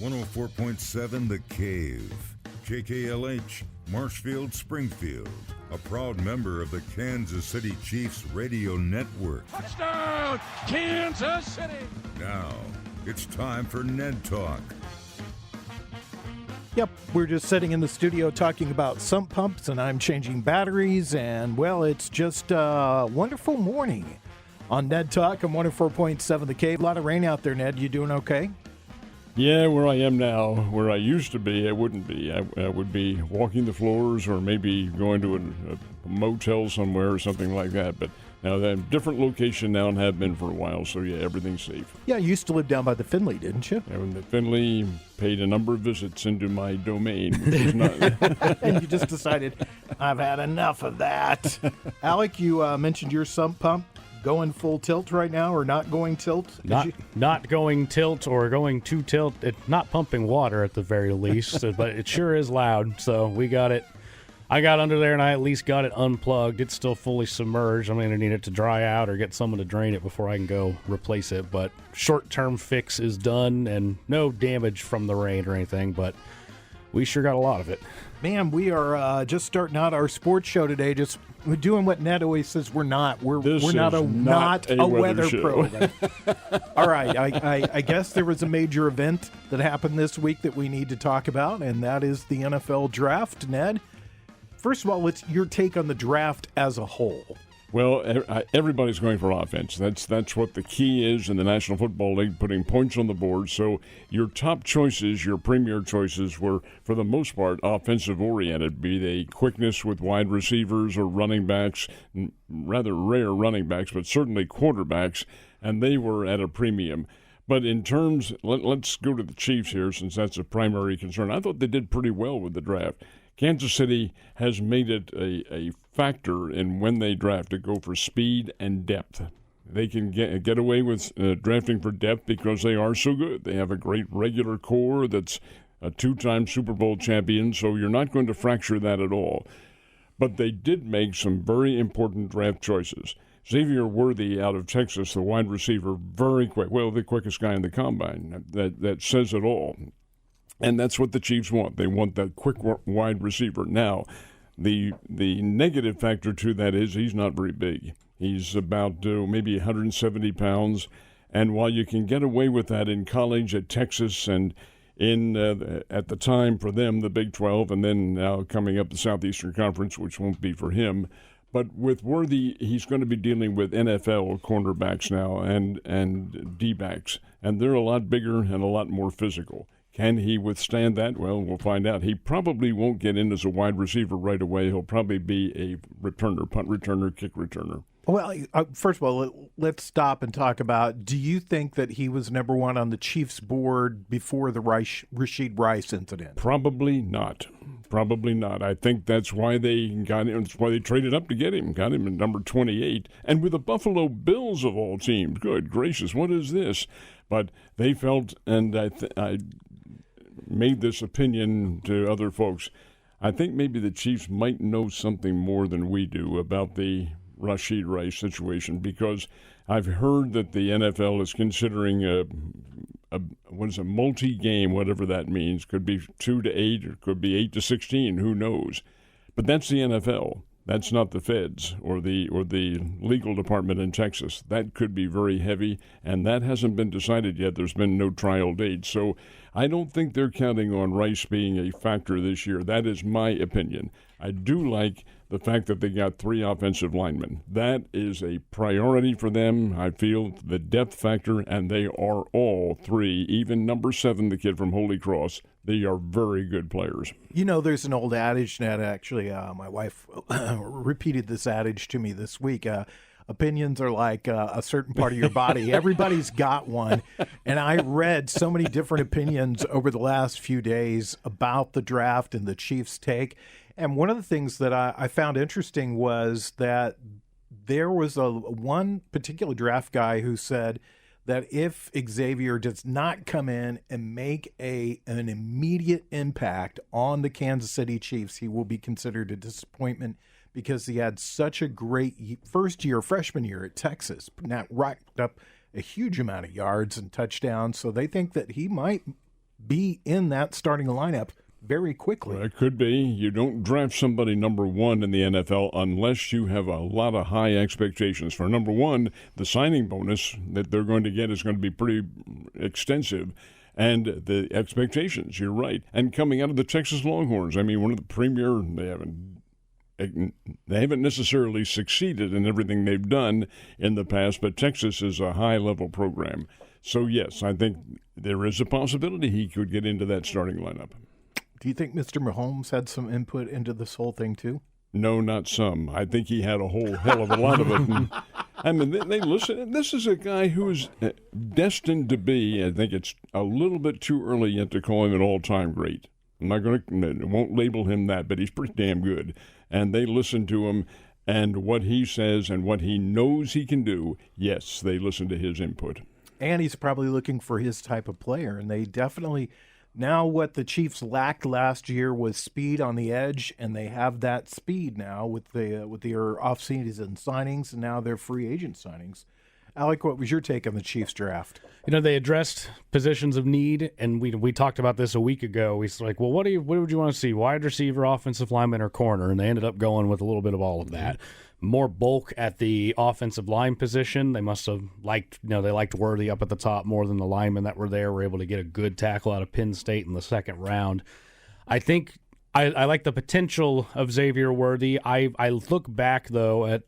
104.7 The Cave. KKLH, Marshfield, Springfield. A proud member of the Kansas City Chiefs radio network. Touchdown, Kansas City! Now, it's time for Ned Talk. Yep, we're just sitting in the studio talking about sump pumps, and I'm changing batteries, and, well, it's just a wonderful morning on Ned Talk. I'm 104.7 The Cave. A lot of rain out there, Ned. You doing okay? Yeah, where I am now, where I used to be, I wouldn't be. I would be walking the floors or maybe going to a motel somewhere or something like that. But now I'm in a different location now and have been for a while, so yeah, everything's safe. Yeah, you used to live down by the Finley, didn't you? And the Finley paid a number of visits into my domain, which is not... And you just decided, I've had enough of that. Alec, you mentioned your sump pump. Going full tilt right now or not going tilt? Not going tilt or going to tilt. It's not pumping water at the very least, but it sure is loud. So we got it. I got under there and I at least got it unplugged. It's still fully submerged. I'm going to need it to dry out or get someone to drain it before I can go replace it. But short-term fix is done and no damage from the rain or anything, but we sure got a lot of it. Man, we are just starting out our sports show today. Just we're doing what Ned always says we're not. We're not a weather program. All right, I guess there was a major event that happened this week that we need to talk about, and that is the NFL draft. Ned, first of all, what's your take on the draft as a whole? Well, everybody's going for offense. That's what the key is in the National Football League, putting points on the board. So your top choices, your premier choices, were, for the most part, offensive-oriented, be they quickness with wide receivers or running backs, rather rare running backs, but certainly quarterbacks, and they were at a premium. But in terms, let's go to the Chiefs here, since that's a primary concern. I thought they did pretty well with the draft. Kansas City has made it a factor in when they draft to go for speed and depth. They can get away with drafting for depth because they are so good. They have a great regular core that's a two-time Super Bowl champion, so you're not going to fracture that at all. But they did make some very important draft choices. Xavier Worthy out of Texas, the wide receiver, very quick. Well, the quickest guy in the combine. That says it all. And that's what the Chiefs want. They want that quick wide receiver. Now, the negative factor to that is he's not very big. He's about maybe 170 pounds. And while you can get away with that in college at Texas and at the time for them, the Big 12, and then now coming up the Southeastern Conference, which won't be for him. But with Worthy, he's going to be dealing with NFL cornerbacks now and D-backs. And they're a lot bigger and a lot more physical. Can he withstand that? Well, we'll find out. He probably won't get in as a wide receiver right away. He'll probably be a returner, punt returner, kick returner. Well, first of all, let's stop and talk about, do you think that he was number one on the Chiefs board before the Rashid Rice incident? Probably not. Probably not. I think that's why they got him. That's why they traded up to get him. Got him at number 28. And with the Buffalo Bills of all teams, good gracious, what is this? But they felt, and I made this opinion to other folks, I think maybe the Chiefs might know something more than we do about the Rashid Rice situation, because I've heard that the NFL is considering a multi-game, whatever that means. Could be 2 to 8, or could be 8 to 16. Who knows? But that's the NFL. That's not the feds or the legal department in Texas. That could be very heavy, and that hasn't been decided yet. There's been no trial date. So I don't think they're counting on Rice being a factor this year. That is my opinion. I do like the fact that they got 3 offensive linemen. That is a priority for them. I feel the depth factor, and they are all 3, even number 7, the kid from Holy Cross. They are very good players. You know, there's an old adage, Ned, actually, my wife repeated this adage to me this week. Opinions are like a certain part of your body. Everybody's got one. And I read so many different opinions over the last few days about the draft and the Chiefs' take. And one of the things that I found interesting was that there was one particular draft guy who said that if Xavier does not come in and make an immediate impact on the Kansas City Chiefs, he will be considered a disappointment because he had such a great freshman year at Texas, racked up a huge amount of yards and touchdowns. So they think that he might be in that starting lineup very quickly. Well, it could be. You don't draft somebody number one in the NFL unless you have a lot of high expectations. For number one, the signing bonus that they're going to get is going to be pretty extensive. And the expectations, you're right. And coming out of the Texas Longhorns, I mean, one of the premier, they haven't necessarily succeeded in everything they've done in the past, but Texas is a high-level program. So, yes, I think there is a possibility he could get into that starting lineup. Do you think Mr. Mahomes had some input into this whole thing, too? No, not some. I think he had a whole hell of a lot of it. And, I mean, they listen. This is a guy who is destined to be, I think it's a little bit too early yet to call him an all-time great. I'm not going to, won't label him that, but he's pretty damn good. And they listen to him, and what he says and what he knows he can do, yes, they listen to his input. And he's probably looking for his type of player, and they definitely... Now what the Chiefs lacked last year was speed on the edge, and they have that speed now with their off-season signings and now their free agent signings. Alec, what was your take on the Chiefs draft? You know, they addressed positions of need, and we talked about this a week ago. We like, well, what would you want to see? Wide receiver, offensive lineman, or corner? And they ended up going with a little bit of all of that. More bulk at the offensive line position. They must have liked, they liked Worthy up at the top more than the linemen that were there. Were able to get a good tackle out of Penn State in the second round. I think I like the potential of Xavier Worthy. I look back, though, at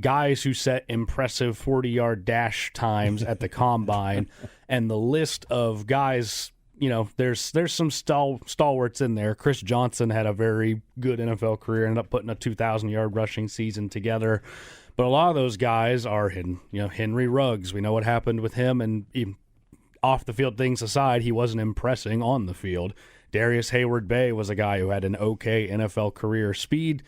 guys who set impressive 40-yard dash times at the combine, and the list of guys, there's some stalwarts in there. Chris Johnson had a very good NFL career, ended up putting a 2,000-yard rushing season together. But a lot of those guys are hidden. Henry Ruggs, we know what happened with him, and off-the-field things aside, he wasn't impressing on the field. Darius Hayward-Bay was a guy who had an okay NFL career. Speed,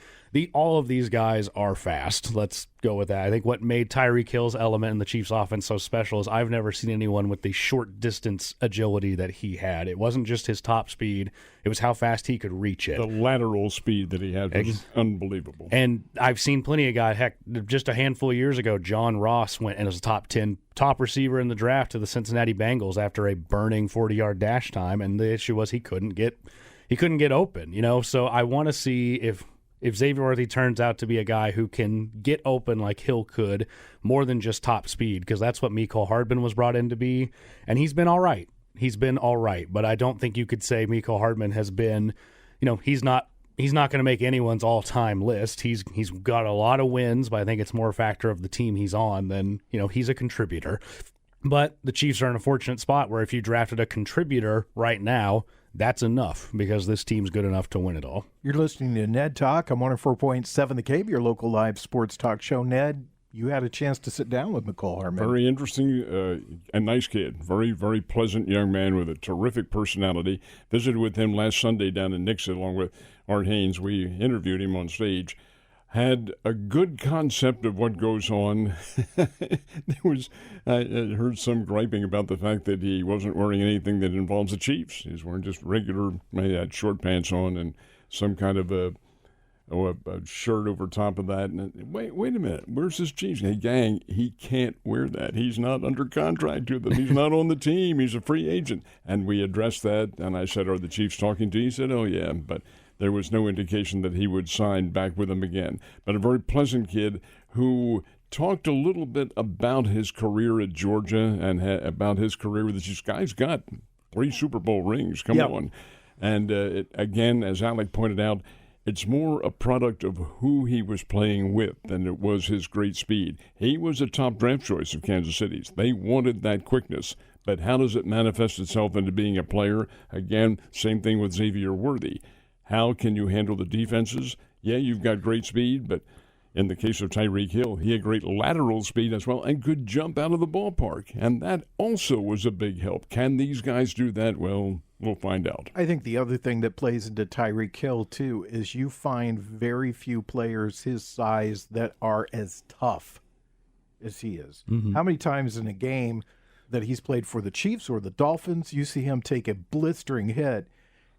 all of these guys are fast. Let's go with that. I think what made Tyreek Hill's element in the Chiefs' offense so special is I've never seen anyone with the short-distance agility that he had. It wasn't just his top speed. It was how fast he could reach it. The lateral speed that he had was unbelievable. And I've seen plenty of guys. Heck, just a handful of years ago, John Ross went and was a top 10 top receiver in the draft to the Cincinnati Bengals after a burning 40-yard dash time, and the issue was he couldn't get open. So I want to see if Xavier Worthy turns out to be a guy who can get open like Hill could, more than just top speed, because that's what Mecole Hardman was brought in to be, and he's been all right. But I don't think you could say Mecole Hardman has been, he's not going to make anyone's all-time list. He's got a lot of wins, but I think it's more a factor of the team he's on than, he's a contributor. But the Chiefs are in a fortunate spot where if you drafted a contributor right now, that's enough, because this team's good enough to win it all. You're listening to Ned Talk on 104.7 The Cave, your local live sports talk show. Ned, you had a chance to sit down with Mecole Hardman. Very interesting, a nice kid. Very, very pleasant young man with a terrific personality. Visited with him last Sunday down in Nixon along with Art Haynes. We interviewed him on stage. Had a good concept of what goes on. I heard some griping about the fact that he wasn't wearing anything that involves the Chiefs. He's wearing just regular, he had short pants on and some kind of a shirt over top of that. And wait a minute, where's his Chiefs? Hey, gang, he can't wear that. He's not under contract to them. He's not on the team. He's a free agent. And we addressed that, and I said, are the Chiefs talking to you? He said, oh, yeah, but there was no indication that he would sign back with them again. But a very pleasant kid who talked a little bit about his career at Georgia and about his career with the Chiefs. Guy's got 3 Super Bowl rings. Come on. And again, as Alec pointed out, it's more a product of who he was playing with than it was his great speed. He was a top draft choice of Kansas City's. They wanted that quickness. But how does it manifest itself into being a player? Again, same thing with Xavier Worthy. How can you handle the defenses? Yeah, you've got great speed, but in the case of Tyreek Hill, he had great lateral speed as well and could jump out of the ballpark. And that also was a big help. Can these guys do that? Well, we'll find out. I think the other thing that plays into Tyreek Hill, too, is you find very few players his size that are as tough as he is. Mm-hmm. How many times in a game that he's played for the Chiefs or the Dolphins, you see him take a blistering hit,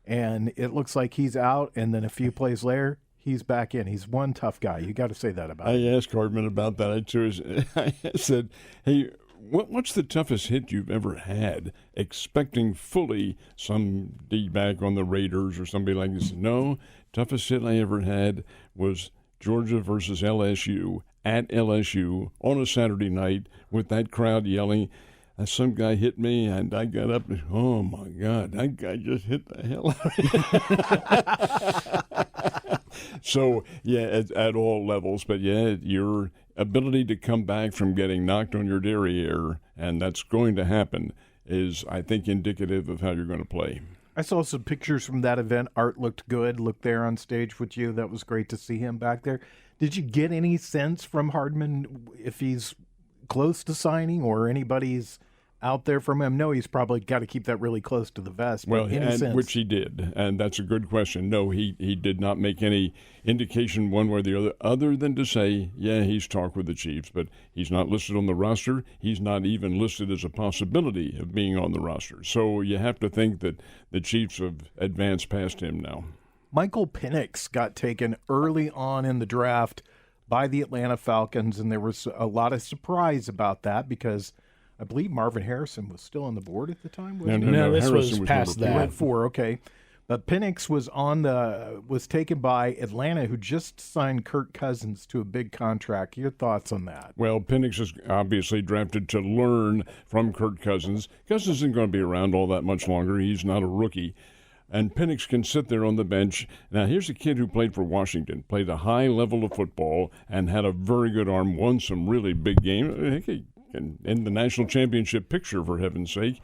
and it looks like he's out, and then a few plays later, he's back in. He's one tough guy. You got to say that about him. I asked Hardman about that, too. I said, hey, What's the toughest hit you've ever had, expecting fully some D-back on the Raiders or somebody like this? No, toughest hit I ever had was Georgia versus LSU at LSU on a Saturday night with that crowd yelling. Some guy hit me, and I got up and, oh, my God, that guy just hit the hell out of me. So, yeah, at all levels. But, yeah, your ability to come back from getting knocked on your derriere, and that's going to happen, is, I think, indicative of how you're going to play. I saw some pictures from that event. Art looked good, looked there on stage with you. That was great to see him back there. Did you get any sense from Hardman if he's close to signing or anybody's out there from him? No, he's probably got to keep that really close to the vest. Well, which he did, and that's a good question. No, he did not make any indication one way or the other than to say, yeah, he's talked with the Chiefs, but he's not listed on the roster. He's not even listed as a possibility of being on the roster. So you have to think that the Chiefs have advanced past him now. Michael Penix got taken early on in the draft by the Atlanta Falcons, and there was a lot of surprise about that because I believe Marvin Harrison was still on the board at the time. No, this Harrison was past that. He went 4, okay. But Penix was taken by Atlanta, who just signed Kirk Cousins to a big contract. Your thoughts on that? Well, Penix is obviously drafted to learn from Kirk Cousins. Cousins isn't going to be around all that much longer. He's not a rookie. And Penix can sit there on the bench. Now, here's a kid who played for Washington, played a high level of football, and had a very good arm, won some really big games. In the national championship picture, for heaven's sake,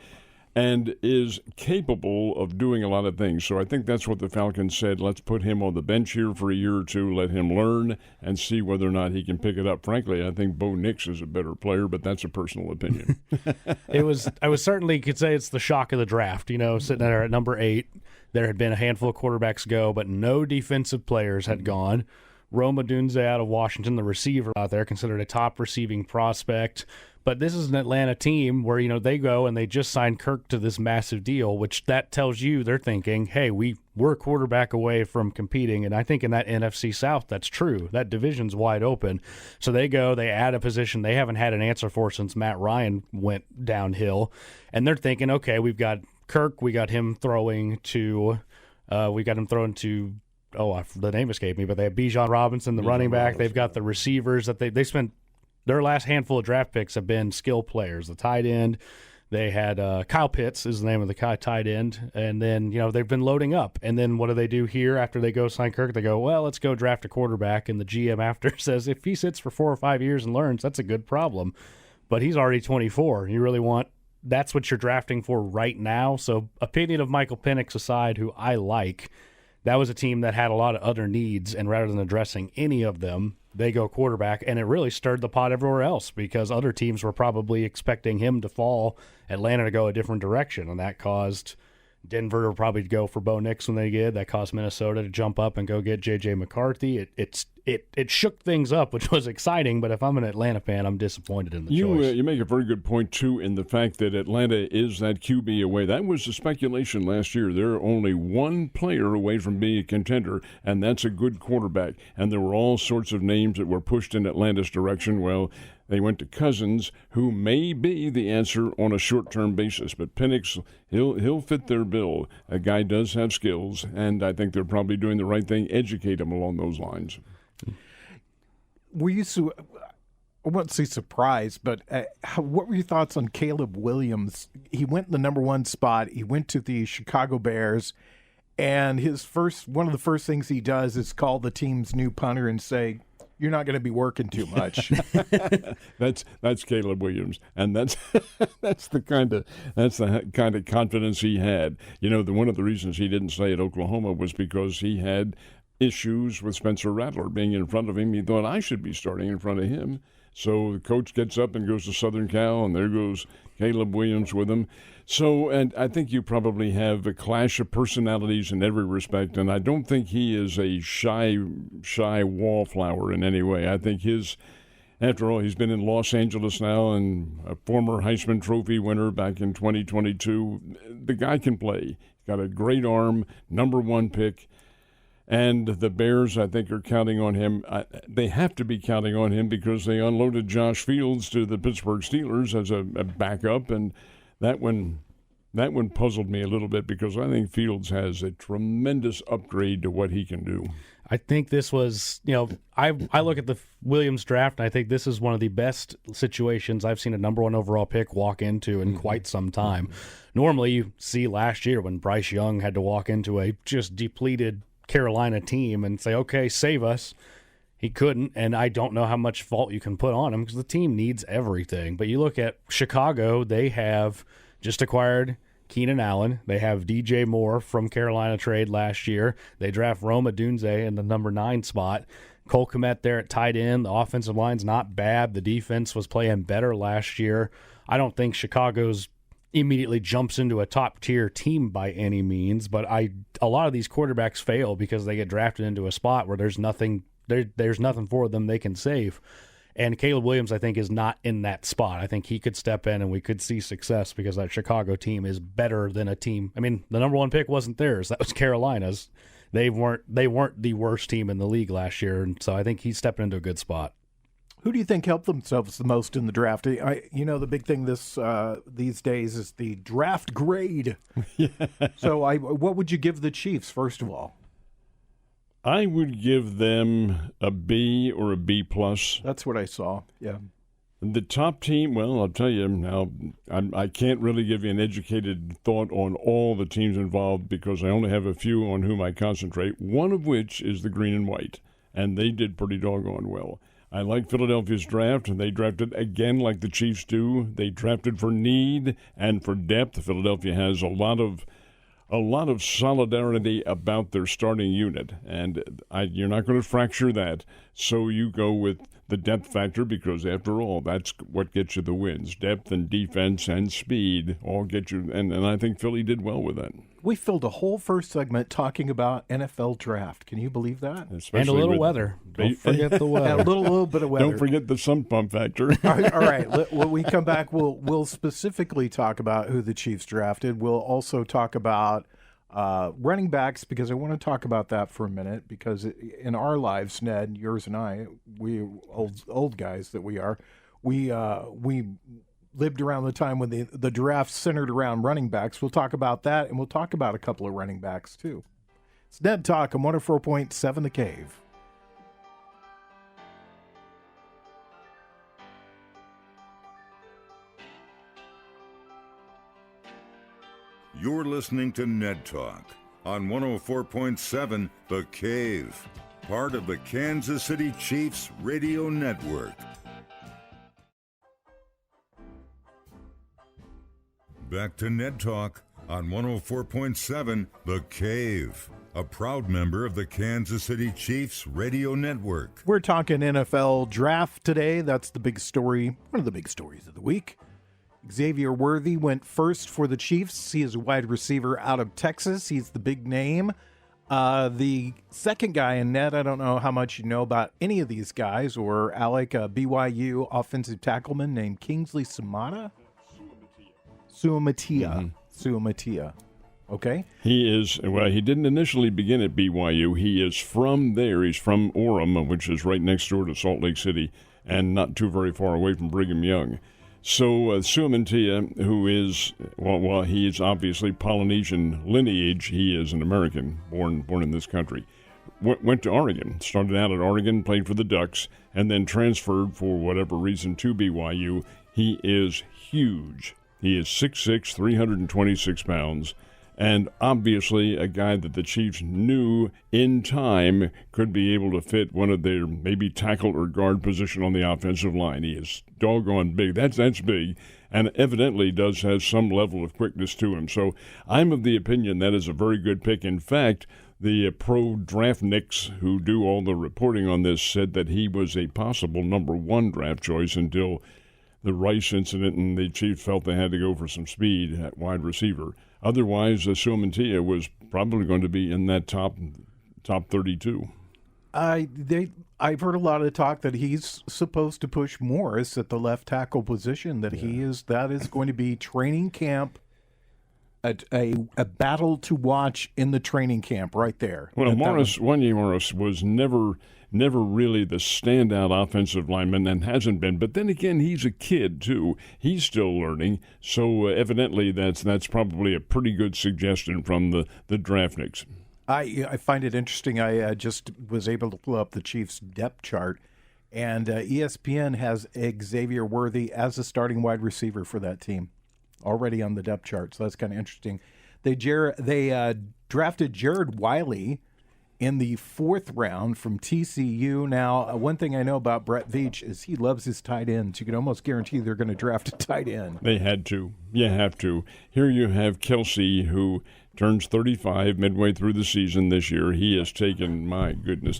and is capable of doing a lot of things. So I think that's what the Falcons said. Let's put him on the bench here for a year or two, let him learn, and see whether or not he can pick it up. Frankly, I think Bo Nix is a better player, but that's a personal opinion. I was certainly could say it's the shock of the draft. Sitting there at number 8, there had been a handful of quarterbacks go, but no defensive players had gone. Rome Odunze out of Washington, the receiver out there, considered a top receiving prospect. But this is an Atlanta team where, they go and they just signed Kirk to this massive deal, which that tells you they're thinking, hey, we're a quarterback away from competing. And I think in that NFC South, that's true. That division's wide open. So they go, they add a position they haven't had an answer for since Matt Ryan went downhill. And they're thinking, okay, we've got Kirk, we got him throwing to the name escaped me, but they have Bijan Robinson, the running back. They've got the receivers that they spent their last handful of draft picks have been skill players. The tight end, they had Kyle Pitts is the name of the tight end, and then they've been loading up. And then what do they do here after they go sign Kirk? They go, well, let's go draft a quarterback. And the GM after says if he sits for 4 or 5 years and learns, that's a good problem. But he's already 24. You really want that's what you're drafting for right now. So opinion of Michael Penix aside, who I like. That was a team that had a lot of other needs, and rather than addressing any of them, they go quarterback, and it really stirred the pot everywhere else because other teams were probably expecting him to fall, Atlanta to go a different direction, and that caused Denver to probably go for Bo Nix when they did. That caused Minnesota to jump up and go get J.J. McCarthy. It shook things up, which was exciting, but if I'm an Atlanta fan, I'm disappointed in the choice. You make a very good point, too, in the fact that Atlanta is that QB away. That was the speculation last year. They're only one player away from being a contender, and that's a good quarterback. And there were all sorts of names that were pushed in Atlanta's direction. Well, they went to Cousins, who may be the answer on a short-term basis. But Penix, he'll fit their bill. A guy does have skills, and I think they're probably doing the right thing, educate him along those lines. Were you I wouldn't say surprised, but what were your thoughts on Caleb Williams? He went in the number 1 spot. He went to the Chicago Bears, and one of the first things he does is call the team's new punter and say, you're not going to be working too much. That's Caleb Williams, and that's the kind of confidence he had. One of the reasons he didn't stay at Oklahoma was because he had issues with Spencer Rattler being in front of him. He thought I should be starting in front of him. So the coach gets up and goes to Southern Cal, and there goes Caleb Williams with him. So, and I think you probably have a clash of personalities in every respect, and I don't think he is a shy wallflower in any way. I think after all, he's been in Los Angeles now and a former Heisman Trophy winner back in 2022. The guy can play. He's got a great arm, number 1 pick. And the Bears, I think, are counting on him. They have to be counting on him because they unloaded Josh Fields to the Pittsburgh Steelers as a backup, and that one puzzled me a little bit because I think Fields has a tremendous upgrade to what he can do. I think this was, I look at the Williams draft, and I think this is one of the best situations I've seen a number one overall pick walk into in quite some time. Normally, you see last year when Bryce Young had to walk into a just depleted Carolina team and say, okay, save us. He couldn't, and I don't know how much fault you can put on him because the team needs everything. But you look at Chicago, they have just acquired Keenan Allen. They have DJ Moore from Carolina trade last year. They draft Rome Odunze in the number 9 spot. Cole Kmet there at tight end. The offensive line's not bad. The defense was playing better last year. I don't think Chicago's immediately jumps into a top-tier team by any means, but a lot of these quarterbacks fail because they get drafted into a spot where there's nothing for them they can save. And Caleb Williams, I think, is not in that spot. I think he could step in and we could see success because that Chicago team is better than a team. I mean, the number one pick wasn't theirs. That was Carolina's. They weren't the worst team in the league last year, and so I think he's stepping into a good spot. Who do you think helped themselves the most in the draft? The big thing these days is the draft grade. Yeah. So what would you give the Chiefs, first of all? I would give them a B or a B+. That's what I saw, yeah. The top team, well, I'll tell you now, I can't really give you an educated thought on all the teams involved because I only have a few on whom I concentrate, one of which is the green and white, and they did pretty doggone well. I like Philadelphia's draft, and they drafted again like the Chiefs do. They drafted for need and for depth. Philadelphia has a lot of solidarity about their starting unit, and you're not going to fracture that. So you go with the depth factor because, after all, that's what gets you the wins. Depth and defense and speed all get you, and I think Philly did well with that. We filled a whole first segment talking about NFL draft. Can you believe that? Especially and a little weather. Don't forget the weather. A little bit of weather. Don't forget the sun pump factor. All right. When we come back, we'll specifically talk about who the Chiefs drafted. We'll also talk about running backs because I want to talk about that for a minute because in our lives, Ned, yours and I, we old guys that we are, we lived around the time when the draft centered around running backs. We'll talk about that, and we'll talk about a couple of running backs too. It's Ned Talk on 104.7 The Cave. You're listening to Ned Talk on 104.7 The Cave, part of the Kansas City Chiefs Radio Network. Back to Ned Talk on 104.7 The Cave, a proud member of the Kansas City Chiefs Radio Network. We're talking NFL draft today. That's the big story, one of the big stories of the week. Xavier Worthy went first for the Chiefs. He is a wide receiver out of Texas. He's the big name. The second guy in net, I don't know how much you know about any of these guys, or Alec, BYU offensive tackleman named Kingsley Suamatia. Okay. He didn't initially begin at BYU. He is from there. He's from Orem, which is right next door to Salt Lake City and not too very far away from Brigham Young. So Suamatia, who is, well, he is obviously Polynesian lineage. He is an American, born in this country. Went to Oregon, started out at Oregon, played for the Ducks, and then transferred for whatever reason to BYU. He is huge. He is 6'6", 326 pounds, and obviously a guy that the Chiefs knew in time could be able to fit one of their maybe tackle or guard position on the offensive line. He is doggone big. That's big, and evidently does have some level of quickness to him. So I'm of the opinion that is a very good pick. In fact, the pro draftniks who do all the reporting on this said that he was a possible number one draft choice until the Rice incident, and the Chiefs felt they had to go for some speed at wide receiver. Otherwise, Suamatia was probably going to be in that top 32. I've heard a lot of talk that he's supposed to push Morris at the left tackle position. That is going to be training camp a battle to watch in the training camp right there. Well, Wanye Morris was never really the standout offensive lineman and hasn't been. But then again, he's a kid too. He's still learning. So evidently, that's probably a pretty good suggestion from the draftniks. I find it interesting. I just was able to pull up the Chiefs' depth chart, and ESPN has Xavier Worthy as a starting wide receiver for that team already on the depth chart. So that's kind of interesting. They drafted Jared Wiley in the 4th round from TCU. Now, one thing I know about Brett Veach is he loves his tight ends. You can almost guarantee they're going to draft a tight end. They had to. You have to. Here you have Kelsey, who turns 35 midway through the season this year. He has taken, my goodness.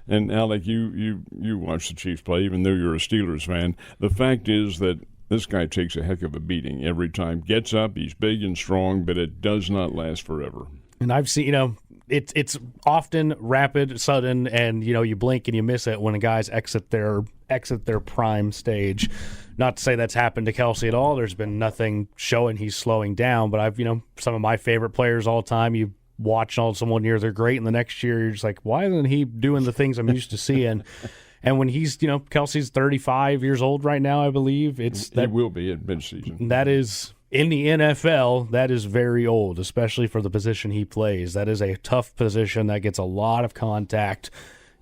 And, Alec, you watch the Chiefs play, even though you're a Steelers fan. The fact is that this guy takes a heck of a beating every time. Gets up, he's big and strong, but it does not last forever. And I've seen, it's often rapid, sudden, and you blink and you miss it when guys exit their prime stage. Not to say that's happened to Kelsey at all. There's been nothing showing he's slowing down. But I've some of my favorite players all time. You watch someone year they're great, and the next year you're just like, why isn't he doing the things I'm used to seeing? And when he's Kelsey's 35 years old right now, I believe he will be at midseason. That is. In the NFL, that is very old, especially for the position he plays. That is a tough position that gets a lot of contact.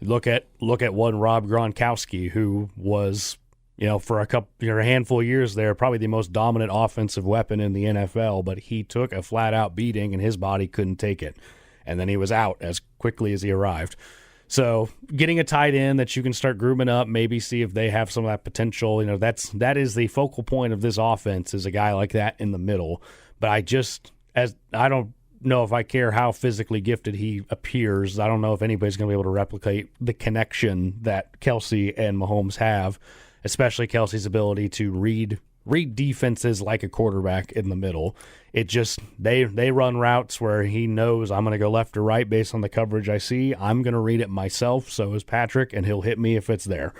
Look at one Rob Gronkowski, who was, for a handful of years there, probably the most dominant offensive weapon in the NFL, but he took a flat-out beating and his body couldn't take it. And then he was out as quickly as he arrived. So getting a tight end that you can start grooming up, maybe see if they have some of that potential. That is the focal point of this offense, is a guy like that in the middle. But I don't know if I care how physically gifted he appears. I don't know if anybody's going to be able to replicate the connection that Kelsey and Mahomes have, especially Kelsey's ability to read defenses like a quarterback in the middle. It just they run routes where he knows I'm going to go left or right based on the coverage I see. I'm going to read it myself, so is Patrick, and he'll hit me if it's there.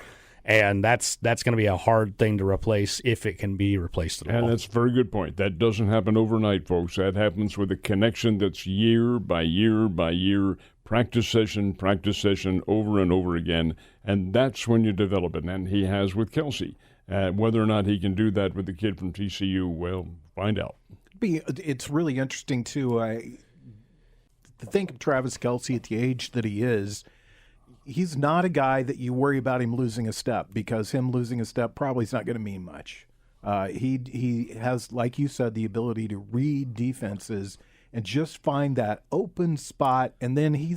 And that's going to be a hard thing to replace if it can be replaced at all. And that's a very good point. That doesn't happen overnight, folks. That happens with a connection that's year by year by year, practice session, over and over again. And that's when you develop it. And he has with Kelsey. Whether or not he can do that with the kid from TCU, well, find out. It's really interesting, too, to think of Travis Kelce at the age that he is. He's not a guy that you worry about him losing a step, because him losing a step probably is not going to mean much. He has, like you said, the ability to read defenses and just find that open spot, and then he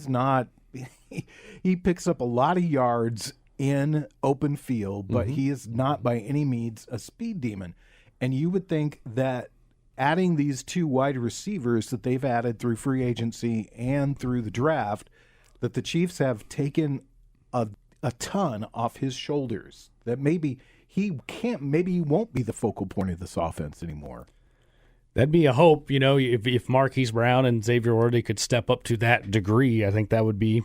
picks up a lot of yards in open field, but he is not by any means a speed demon. And you would think that adding these 2 wide receivers that they've added through free agency and through the draft, that the Chiefs have taken a ton off his shoulders, that maybe he won't be the focal point of this offense anymore. That'd be a hope, if Marquise Brown and Xavier Worthy could step up to that degree. I think that would be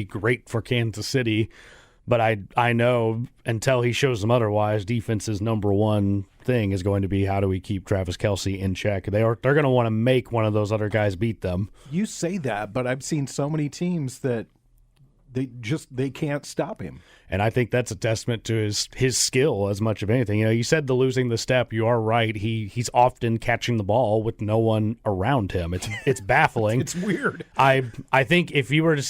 great for Kansas City. But I know until he shows them otherwise, defense's number one thing is going to be how do we keep Travis Kelce in check. They're going to want to make one of those other guys beat them. You say that, but I've seen so many teams that they can't stop him. And I think that's a testament to his skill as much of anything. You said the losing the step. You are right. He's often catching the ball with no one around him. It's baffling. It's weird. I think if you were to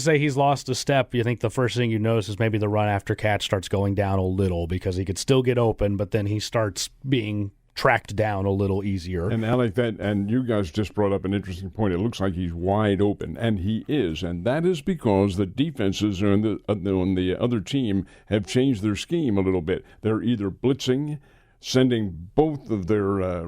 say he's lost a step, you think the first thing you notice is maybe the run after catch starts going down a little, because he could still get open, but then he starts being tracked down a little easier. And Alec, and you guys just brought up an interesting point. It looks like he's wide open, and he is, and that is because the defenses on the other team have changed their scheme a little bit. They're either blitzing, sending both of their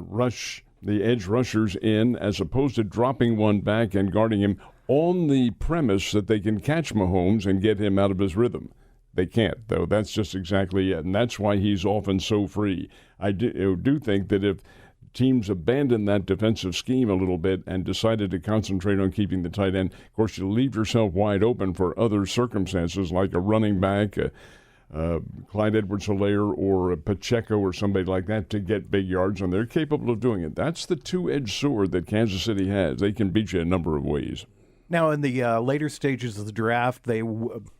the edge rushers in, as opposed to dropping one back and guarding him on the premise that they can catch Mahomes and get him out of his rhythm. They can't, though. That's just exactly it, and that's why he's often so free. I do think that if teams abandon that defensive scheme a little bit and decided to concentrate on keeping the tight end, of course, you leave yourself wide open for other circumstances like a running back, Clyde Edwards-Helaire or Pacheco or somebody like that to get big yards, and they're capable of doing it. That's the two-edged sword that Kansas City has. They can beat you a number of ways. Now, in the later stages of the draft, they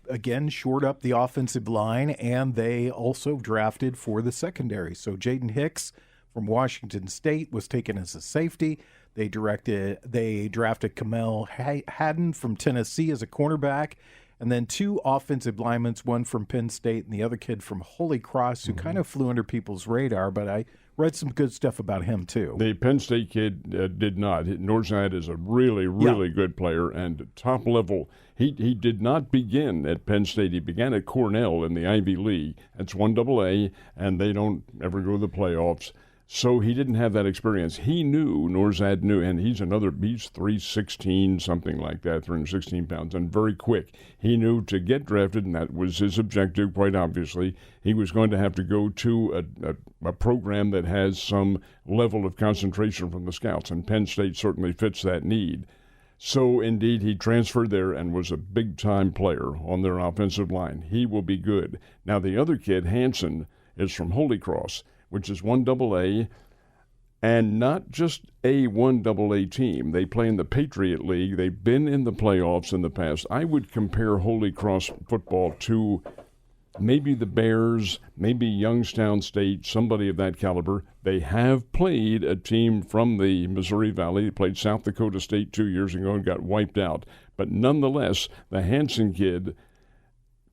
again shored up the offensive line, and they also drafted for the secondary. So Jaden Hicks from Washington State was taken as a safety. They drafted Kamel Haddon from Tennessee as a cornerback, and then two offensive linemen, one from Penn State and the other kid from Holy Cross, who kind of flew under people's radar, but I read some good stuff about him, too. The Penn State kid did not. Norzad is a really good player and top level. He did not begin at Penn State. He began at Cornell in the Ivy League. That's 1AA, and they don't ever go to the playoffs. So he didn't have that experience. He knew, Norzad knew, and he's 316, something like that, 316 pounds, and very quick. He knew to get drafted, and that was his objective, quite obviously. He was going to have to go to a program that has some level of concentration from the scouts, and Penn State certainly fits that need. So, indeed, he transferred there and was a big-time player on their offensive line. He will be good. Now, the other kid, Hanson, is from Holy Cross, which is 1AA, and not just a 1AA team. They play in the Patriot League. They've been in the playoffs in the past. I would compare Holy Cross football to maybe the Bears, maybe Youngstown State, somebody of that caliber. They have played a team from the Missouri Valley. They played South Dakota State 2 years ago and got wiped out. But nonetheless, the Hanson kid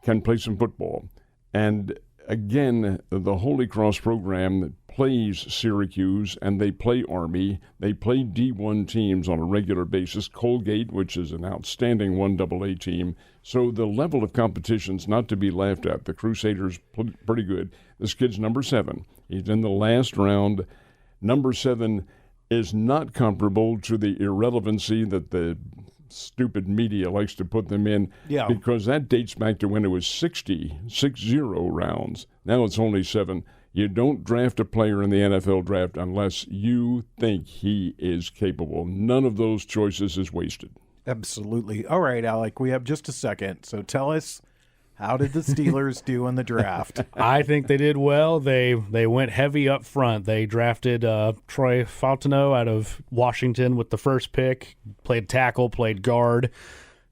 can play some football. And again, the Holy Cross program plays Syracuse, and they play Army. They play D1 teams on a regular basis. Colgate, which is an outstanding 1AA team. So the level of competition's not to be laughed at. The Crusaders, pretty good. This kid's number 7. He's in the last round. Number 7 is not comparable to the irrelevancy that the stupid media likes to put them in, because that dates back to when it was 60 rounds. Now it's only 7. You don't draft a player in the NFL draft unless you think he is capable. None of those choices is wasted. Absolutely. All right, Alec, we have just a second. So tell us, how did the Steelers do in the draft? I think they did well. They went heavy up front. They drafted Troy Fautino out of Washington with the first pick, played tackle, played guard,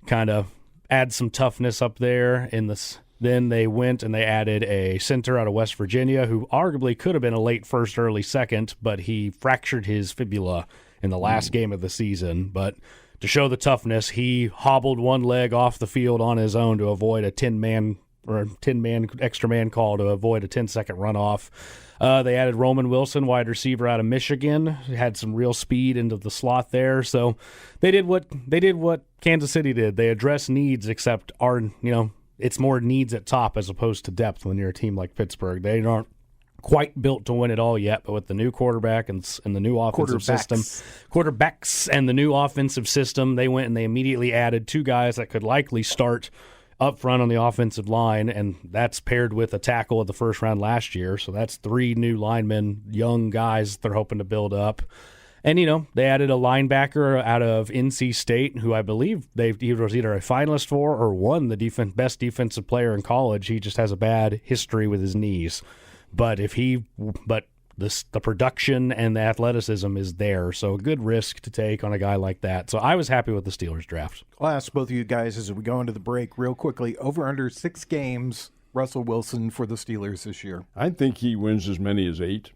kind of add some toughness up there in this. Then they went and they added a center out of West Virginia who arguably could have been a late first, early second, but he fractured his fibula in the last game of the season. But to show the toughness, he hobbled one leg off the field on his own to avoid a 10-man extra man call to avoid a 10-second runoff. They added Roman Wilson, wide receiver out of Michigan, had some real speed into the slot there. So they did what Kansas City did. They addressed needs, except it's more needs at top as opposed to depth when you're a team like Pittsburgh. They aren't quite built to win it all yet, but with the new quarterback and the new offensive quarterbacks and the new offensive system, they went and they immediately added 2 guys that could likely start up front on the offensive line, and that's paired with a tackle at the first round last year. So that's 3 new linemen, young guys they're hoping to build up. And, they added a linebacker out of NC State, who I believe he was either a finalist for or won the best defensive player in college. He just has a bad history with his knees. But the production and the athleticism is there, so a good risk to take on a guy like that. So I was happy with the Steelers draft. I'll ask both of you guys as we go into the break real quickly. Over under 6 games, Russell Wilson for the Steelers this year. I think he wins as many as 8.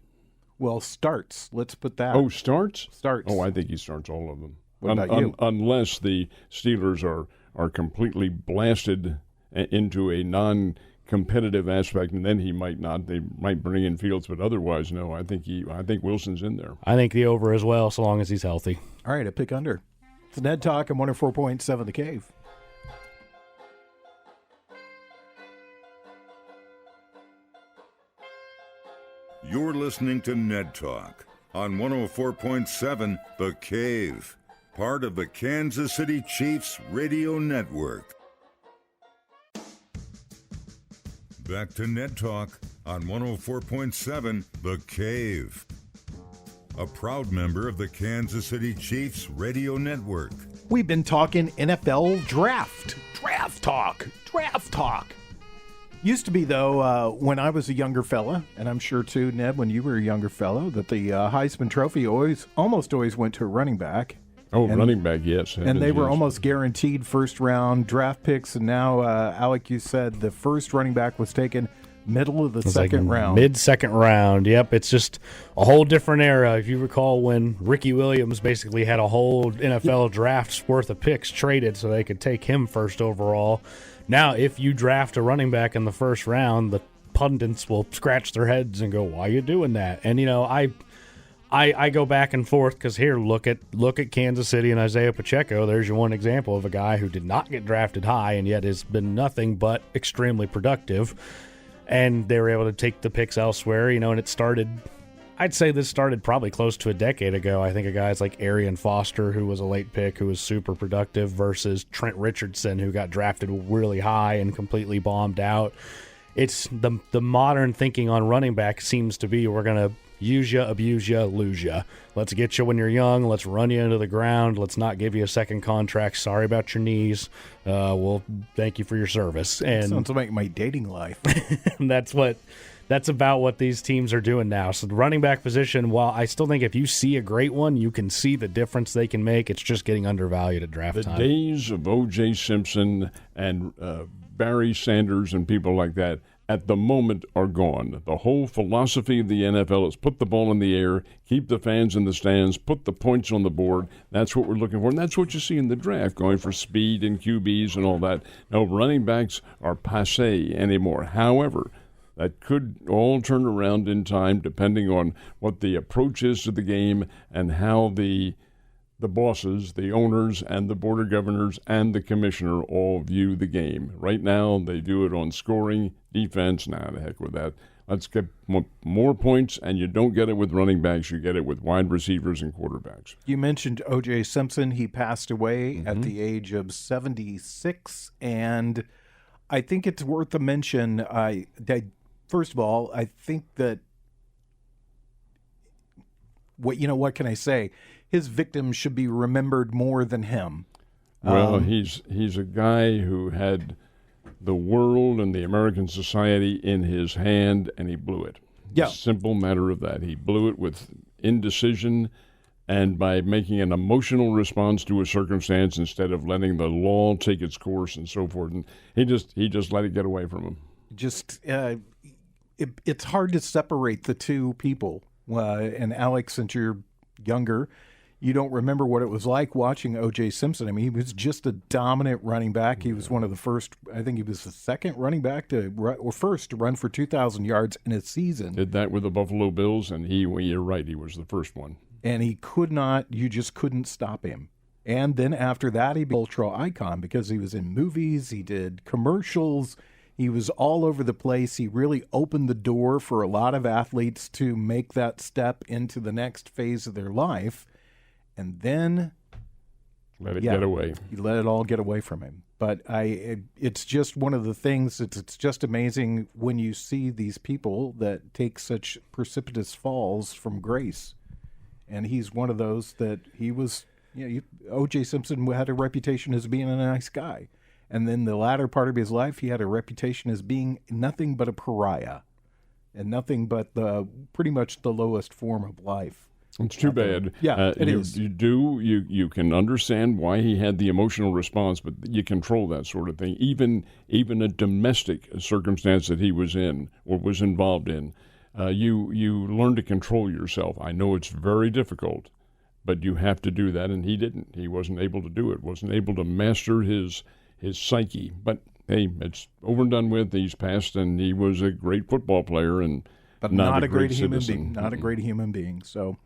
Well, starts. Let's put that. Oh, starts? Starts. Oh, I think he starts all of them. What about you? Unless the Steelers are completely blasted into a non-competitive aspect, and then he might not. They might bring in Fields, but otherwise, no. I think Wilson's in there. I think the over as well, so long as he's healthy. All right, I pick under. It's Ned Talk on 104.7 The Cave. You're listening to Ned Talk on 104.7 The Cave, part of the Kansas City Chiefs radio network. Back to Ned Talk on 104.7 The Cave, a proud member of the Kansas City Chiefs radio network. We've been talking NFL draft. Draft talk. Used to be, though, when I was a younger fella, and I'm sure too, Ned, when you were a younger fellow, that the Heisman Trophy almost always went to a running back. Oh, running back, yes. And they were almost guaranteed first-round draft picks, and now, Alec, you said the first running back was taken middle of the second round. Mid-second round, yep. It's just a whole different era. If you recall when Ricky Williams basically had a whole NFL draft's worth of picks traded so they could take him first overall. Now, if you draft a running back in the first round, the pundits will scratch their heads and go, why are you doing that? And, I go back and forth because here, look at Kansas City and Isaiah Pacheco. There's your one example of a guy who did not get drafted high and yet has been nothing but extremely productive. And they were able to take the picks elsewhere, and it started, I'd say this started probably close to a decade ago. I think of guys like Arian Foster, who was a late pick, who was super productive, versus Trent Richardson, who got drafted really high and completely bombed out. It's the modern thinking on running back seems to be we're going to use you, abuse you, lose you. Let's get you when you're young. Let's run you into the ground. Let's not give you a second contract. Sorry about your knees. We'll thank you for your service. And sounds like my dating life. That's about what these teams are doing now. So the running back position, while I still think if you see a great one, you can see the difference they can make. It's just getting undervalued at draft time. The days of O.J. Simpson and Barry Sanders and people like that at the moment are gone. The whole philosophy of the NFL is put the ball in the air, keep the fans in the stands, put the points on the board. That's what we're looking for, and that's what you see in the draft, going for speed and QBs and all that. No, running backs are passé anymore. However, that could all turn around in time depending on what the approach is to the game and how the bosses, the owners, and the board of governors and the commissioner all view the game. Right now, they do it on scoring, defense. Nah, the heck with that. Let's get more points, and you don't get it with running backs. You get it with wide receivers and quarterbacks. You mentioned O.J. Simpson. He passed away at the age of 76, and I think it's worth a mention. First of all, I think that what can I say? His victims should be remembered more than him. Well, he's a guy who had the world and the American society in his hand, and he blew it. Yeah. Simple matter of that. He blew it with indecision and by making an emotional response to a circumstance instead of letting the law take its course and so forth. And he just let it get away from him. It's hard to separate the two people. And Alex, since you're younger, you don't remember what it was like watching O.J. Simpson. I mean, he was just a dominant running back. He was one of the first, I think he was the second running back first to run for 2,000 yards in a season. Did that with the Buffalo Bills, and you're right, he was the first one. And you just couldn't stop him. And then after that, he became an ultra icon because he was in movies, he did commercials, he was all over the place. He really opened the door for a lot of athletes to make that step into the next phase of their life. And then let it get away. He let it all get away from him. But it's just one of the things. It's just amazing when you see these people that take such precipitous falls from grace. And he's one of those that he was. O.J. Simpson had a reputation as being a nice guy, and then the latter part of his life, he had a reputation as being nothing but a pariah, and nothing but pretty much the lowest form of life. It's too bad. Yeah, it is. You can understand why he had the emotional response, but you control that sort of thing. Even a domestic circumstance that he was in or was involved in, you learn to control yourself. I know it's very difficult, but you have to do that, and he didn't. He wasn't able to do it. Wasn't able to master his psyche. But hey, it's over and done with. He's passed, and he was a great football player, but not a great human being. Not a great human being. So.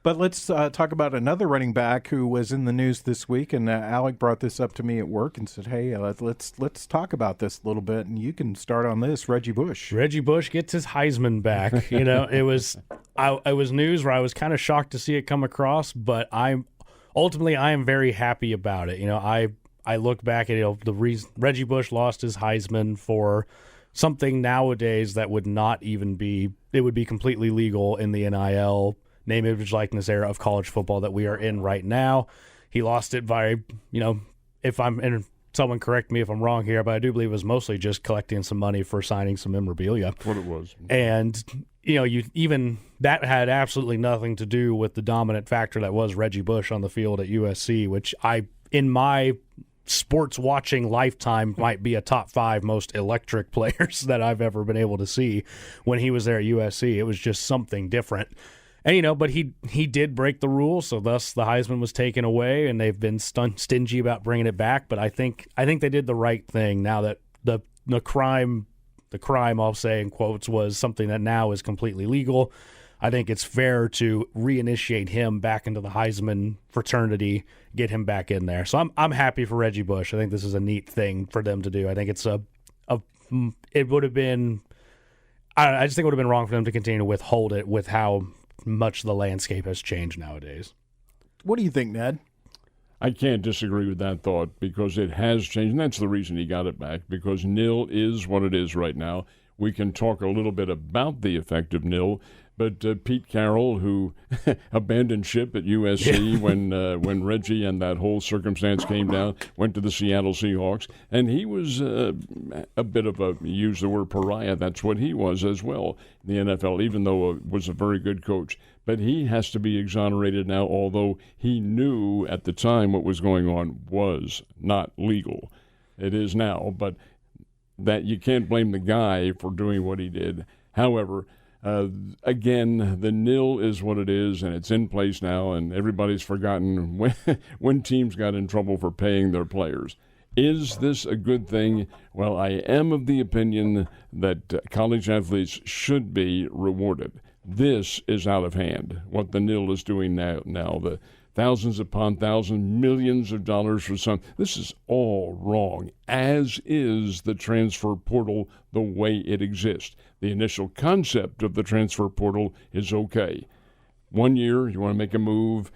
But let's talk about another running back who was in the news this week, and Alec brought this up to me at work and said, "Hey, let's talk about this a little bit, and you can start on this." Reggie Bush. Reggie Bush gets his Heisman back. It was news where I was kind of shocked to see it come across, but I am very happy about it. I look back at the reason Reggie Bush lost his Heisman for something nowadays that would not even be. It would be completely legal in the NIL. Name, image, likeness era of college football that we are in right now. He lost it by, if I'm someone correct me if I'm wrong here, but I do believe it was mostly just collecting some money for signing some memorabilia. What it was. And, even that had absolutely nothing to do with the dominant factor that was Reggie Bush on the field at USC, which in my sports watching lifetime, might be a top 5 most electric players that I've ever been able to see when he was there at USC. It was just something different. And, but he did break the rules, so thus the Heisman was taken away, and they've been stingy about bringing it back. But I think they did the right thing now that the crime, I'll say in quotes, was something that now is completely legal. I think it's fair to reinitiate him back into the Heisman fraternity, get him back in there. So I'm happy for Reggie Bush. I think this is a neat thing for them to do. I think it would have been, I just think it would have been wrong for them to continue to withhold it with how much the landscape has changed nowadays. What do you think, Ned? I can't disagree with that thought because it has changed, and that's the reason he got it back, because nil is what it is right now. We can talk a little bit about the effect of nil, but Pete Carroll, who abandoned ship at USC when Reggie and that whole circumstance came down, went to the Seattle Seahawks, and he was a bit of a, use the word pariah, that's what he was as well, in the NFL, even though was a very good coach. But he has to be exonerated now, although he knew at the time what was going on was not legal. It is now, but that you can't blame the guy for doing what he did. However, again, the nil is what it is, and it's in place now, and everybody's forgotten when teams got in trouble for paying their players. Is this a good thing? Well, I am of the opinion that college athletes should be rewarded. This is out of hand, what the nil is doing now. The thousands upon thousands, millions of dollars for some. This is all wrong, as is the transfer portal the way it exists. The initial concept of the transfer portal is okay. 1 year, you want to make a move.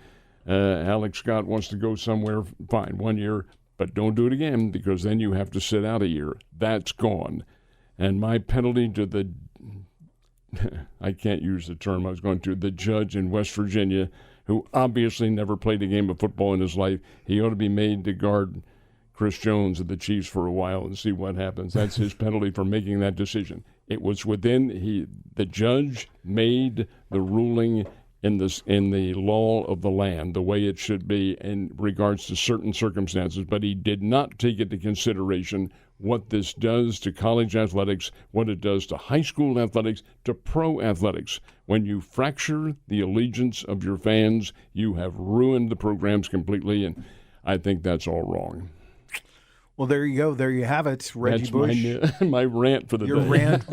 Alex Scott wants to go somewhere, fine, 1 year, but don't do it again because then you have to sit out a year. That's gone. And my penalty to the I can't use the term I was going to, the judge in West Virginia, who obviously never played a game of football in his life, he ought to be made to guard Chris Jones of the Chiefs for a while and see what happens. That's his penalty for making that decision. It was within, the judge made the ruling in the law of the land, the way it should be in regards to certain circumstances, but he did not take into consideration what this does to college athletics, what it does to high school athletics, to pro athletics. When you fracture the allegiance of your fans, you have ruined the programs completely, and I think that's all wrong. Well, there you go. There you have it, Reggie Bush. My rant for the day.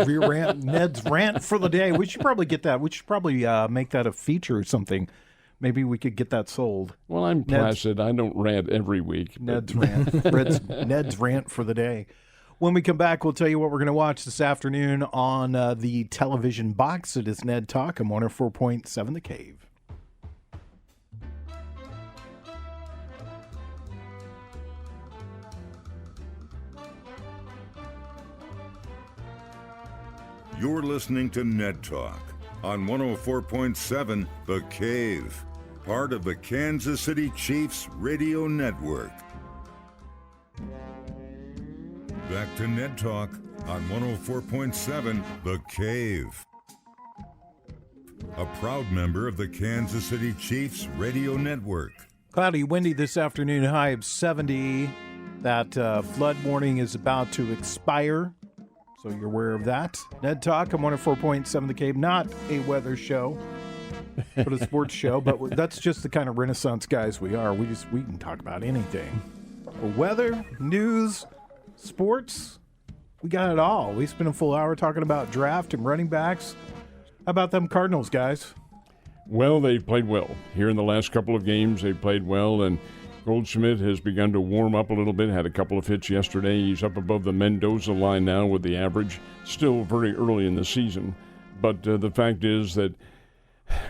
Your rant, Ned's rant for the day. We should probably get that. We should probably make that a feature or something. Maybe we could get that sold. Well, I'm placid. I don't rant every week. Ned's rant. Ned's rant for the day. When we come back, we'll tell you what we're going to watch this afternoon on the television box. It is Ned Talk. I'm 104.7 The Cave. You're listening to Ned Talk on 104.7 The Cave, part of the Kansas City Chiefs radio network. Back to Ned Talk on 104.7 The Cave. A proud member of the Kansas City Chiefs radio network. Cloudy, windy this afternoon, high of 70. That flood warning is about to expire, so you're aware of that. Ned Talk, I'm 104.7 The Cave, not a weather show, but a sports show. But that's just the kind of Renaissance guys we are. We can talk about anything. Weather, news, sports, we got it all. We spent a full hour talking about draft and running backs. How about them Cardinals, guys? Well, they've played well. Here in the last couple of games, they've played well, and Goldschmidt has begun to warm up a little bit, had a couple of hits yesterday. He's up above the Mendoza line now with the average. Still very early in the season. But the fact is that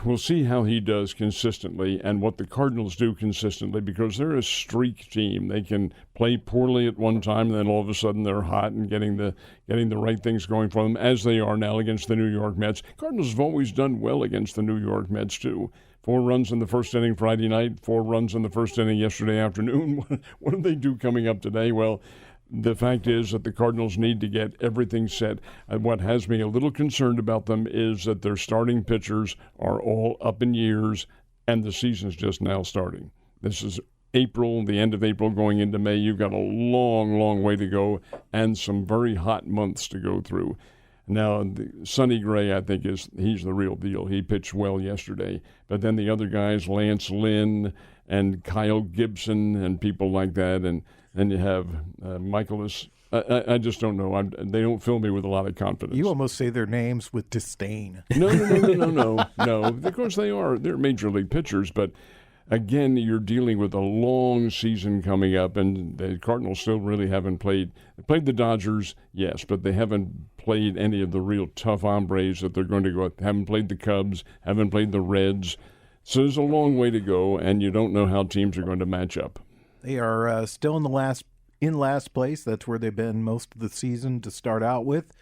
we'll see how he does consistently and what the Cardinals do consistently, because they're a streak team. They can play poorly at one time, and then all of a sudden they're hot and getting the right things going for them, as they are now against the New York Mets. Cardinals have always done well against the New York Mets, too. 4 runs in the first inning Friday night, 4 runs in the first inning yesterday afternoon. What do they do coming up today? Well, the fact is that the Cardinals need to get everything set. And what has me a little concerned about them is that their starting pitchers are all up in years, and the season's just now starting. This is April, the end of April going into May. You've got a long, long way to go and some very hot months to go through. Now, Sonny Gray, I think, he's the real deal. He pitched well yesterday. But then the other guys, Lance Lynn and Kyle Gibson and people like that, and then you have Michaelis. I just don't know. They don't fill me with a lot of confidence. You almost say their names with disdain. No. Of course they are. They're major league pitchers, but again, you're dealing with a long season coming up, and the Cardinals still really haven't played. They played the Dodgers, yes, but they haven't played any of the real tough hombres that they're going to go. Haven't played the Cubs, haven't played the Reds. So there's a long way to go, and you don't know how teams are going to match up. They are still in last place. That's where they've been most of the season to start out with.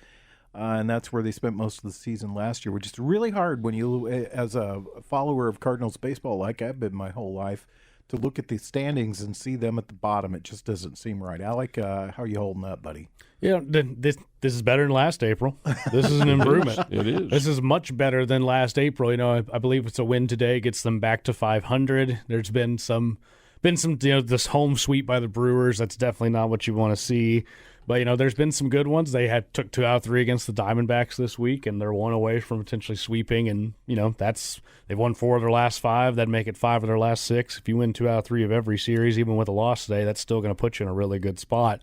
And that's where they spent most of the season last year, which is really hard when you, as a follower of Cardinals baseball, like I've been my whole life, to look at the standings and see them at the bottom. It just doesn't seem right. Alec, how are you holding up, buddy? Yeah, this is better than last April. This is an improvement. It is. This is much better than last April. I believe it's a win today, gets them back to 500. There's been some this home sweep by the Brewers. That's definitely not what you want to see. But, there's been some good ones. They took 2 out of 3 against the Diamondbacks this week, and they're 1 away from potentially sweeping. And, they've won 4 of their last 5. That'd make it 5 of their last 6. If you win 2 out of 3 of every series, even with a loss today, that's still going to put you in a really good spot.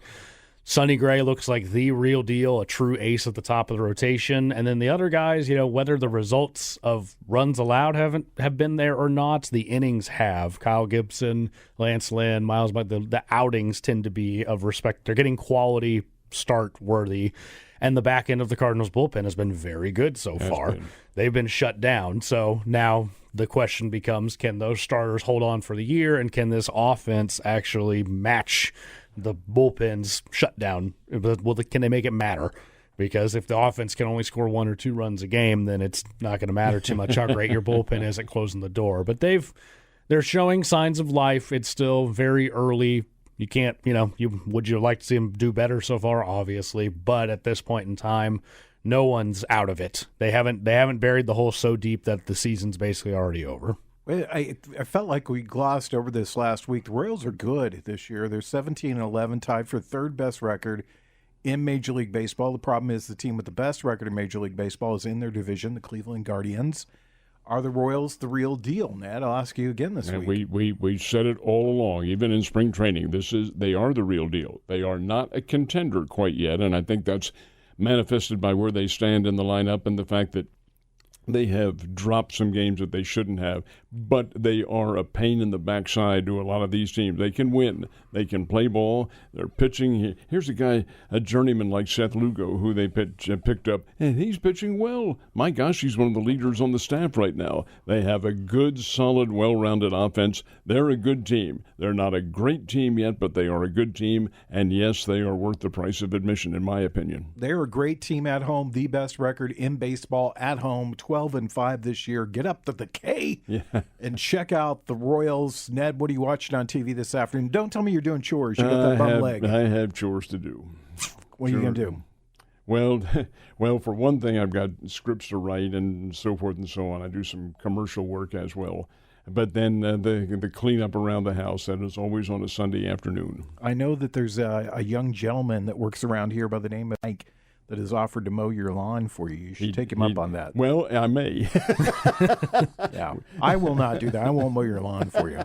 Sonny Gray looks like the real deal, a true ace at the top of the rotation. And then the other guys, whether the results of runs allowed have been there or not, the innings have. Kyle Gibson, Lance Lynn, Miles, but the outings tend to be of respect. They're getting quality start worthy. And the back end of the Cardinals bullpen has been very good so far. They've been shut down. So now the question becomes, can those starters hold on for the year, and can this offense actually match the bullpen's shutdown? Well, can they make it matter? Because if the offense can only score 1 or 2 runs a game, then it's not going to matter too much how great your bullpen is at closing the door. But they're showing signs of life. It's still very early. You can't, would you like to see them do better so far? Obviously, but at this point in time, no one's out of it. They haven't buried the hole so deep that the season's basically already over. I felt like we glossed over this last week. The Royals are good this year. They're 17-11, tied for 3rd best record in Major League Baseball. The problem is the team with the best record in Major League Baseball is in their division, the Cleveland Guardians. Are the Royals the real deal, Ned? I'll ask you again this week. We said it all along, even in spring training. They are the real deal. They are not a contender quite yet, and I think that's manifested by where they stand in the lineup and the fact that they have dropped some games that they shouldn't have, but they are a pain in the backside to a lot of these teams. They can win. They can play ball. They're pitching. Here's a guy, a journeyman like Seth Lugo, who they picked up, and he's pitching well. My gosh, he's one of the leaders on the staff right now. They have a good, solid, well-rounded offense. They're a good team. They're not a great team yet, but they are a good team, and yes, they are worth the price of admission, in my opinion. They're a great team at home, the best record in baseball at home, 12-5 this year. Get up to the K and check out the Royals. Ned, what are you watching on TV this afternoon? Don't tell me you're doing chores. You got that bum leg. I have chores to do. What are you going to do? Well, for one thing, I've got scripts to write and so forth and so on. I do some commercial work as well. But then the cleanup around the house, that is always on a Sunday afternoon. I know that there's a young gentleman that works around here by the name of Mike that has offered to mow your lawn for you. You should take him up on that. Well, I may. Yeah, I will not do that. I won't mow your lawn for you.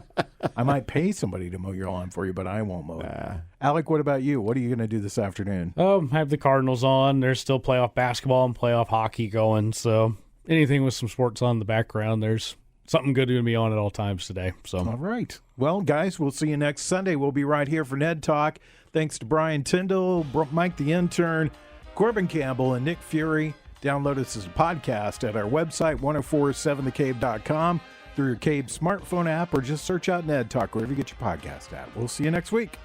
I might pay somebody to mow your lawn for you, but I won't mow it. Alec, what about you? What are you going to do this afternoon? I have the Cardinals on. There's still playoff basketball and playoff hockey going, so anything with some sports on in the background, there's something good going to be on at all times today. So, all right. Well, guys, we'll see you next Sunday. We'll be right here for Ned Talk. Thanks to Brian Tyndall, Mike the intern, Corbin Campbell, and Nick Fury. Download us as a podcast at our website, 1047thecave.com, through your Cave smartphone app, or just search out Ned Talk wherever you get your podcast at. We'll see you next week.